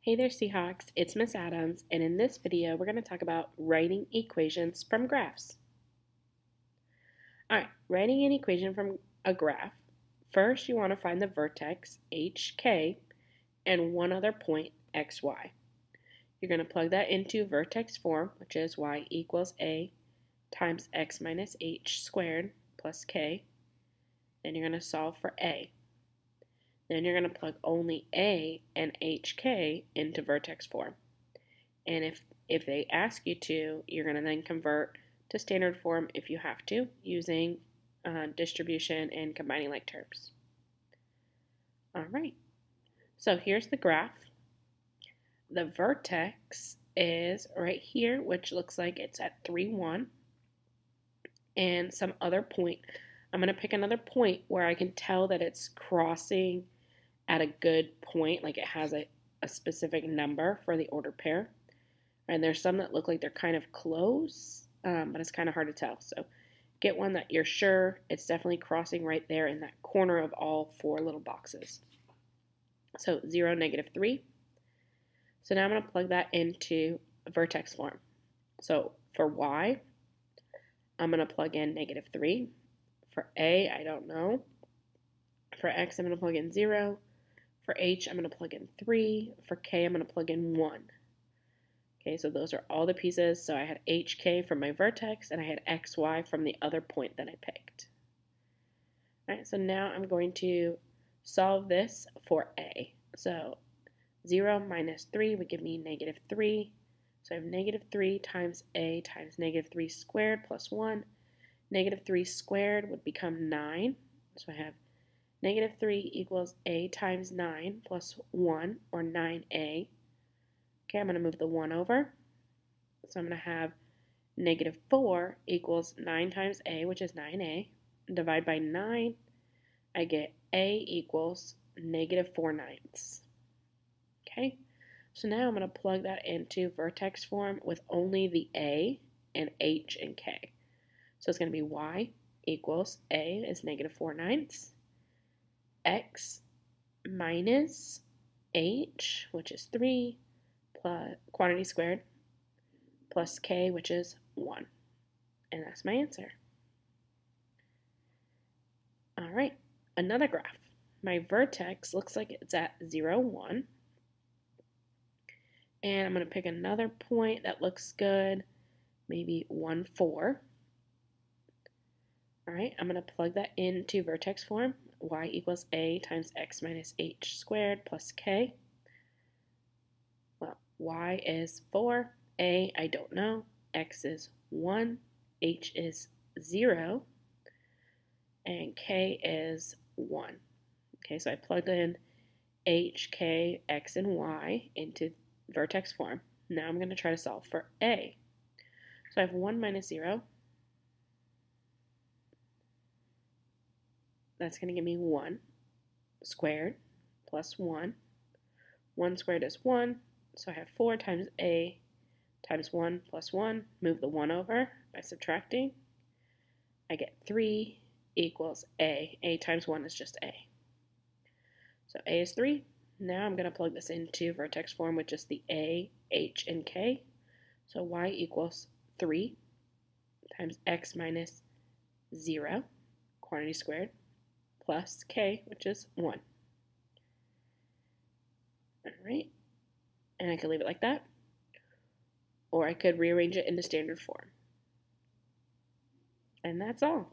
Hey there, Seahawks. It's Miss Adams, and in this video, we're going to talk about writing equations from graphs. All right, writing an equation from a graph. First, you want to find the vertex, HK, and one other point, XY. You're going to plug that into vertex form, which is y equals a times x minus h squared plus k. Then you're going to solve for a. Then you're going to plug only a and hk into vertex form. And if they ask you to, you're going to then convert to standard form if you have to, using distribution and combining like terms. All right, so here's the graph. The vertex is right here, which looks like it's at 3, 1, and some other point. I'm going to pick another point where I can tell that it's crossing at a good point, like it has a specific number for the ordered pair. And there's some that look like they're kind of close, but it's kind of hard to tell. So get one that you're sure it's definitely crossing right there in that corner of all 4 little boxes. So 0, -3. So now I'm going to plug that into vertex form. So for y, I'm going to plug in -3. For a, I don't know. For x, I'm going to plug in 0. For h, I'm going to plug in 3. For k, I'm going to plug in 1. Okay, so those are all the pieces. So I had hk from my vertex, and I had xy from the other point that I picked. All right, so now I'm going to solve this for a. So 0 minus 3 would give me -3. So I have -3 times a times -3 squared plus 1. -3 squared would become 9. So I have -3 equals a times 9 plus 1, or 9a. Okay, I'm going to move the 1 over. So I'm going to have -4 equals 9 times a, which is 9a. Divide by 9, I get a equals -4/9. Okay, so now I'm going to plug that into vertex form with only the a and h and k. So it's going to be y equals a is -4/9, x minus h, which is 3, plus quantity squared, plus k, which is 1. And that's my answer. All right, another graph. My vertex looks like it's at 0, 1. And I'm going to pick another point that looks good, maybe 1, 4. All right, I'm going to plug that into vertex form. Y equals a times x minus h squared plus k. Well, y is 4, a I don't know, x is 1, h is 0, and k is 1. Okay, so I plugged in h, k, x, and y into vertex form. Now I'm going to try to solve for a. So I have 1 minus 0. That's going to give me 1 squared plus 1. 1 squared is 1, so I have 4 times a times 1 plus 1. Move the 1 over by subtracting. I get 3 equals a. A times 1 is just a. So a is 3. Now I'm going to plug this into vertex form with just the a, h, and k. So y equals 3 times x minus 0, quantity squared, plus k, which is 1. All right, and I could leave it like that, or I could rearrange it into standard form. And that's all.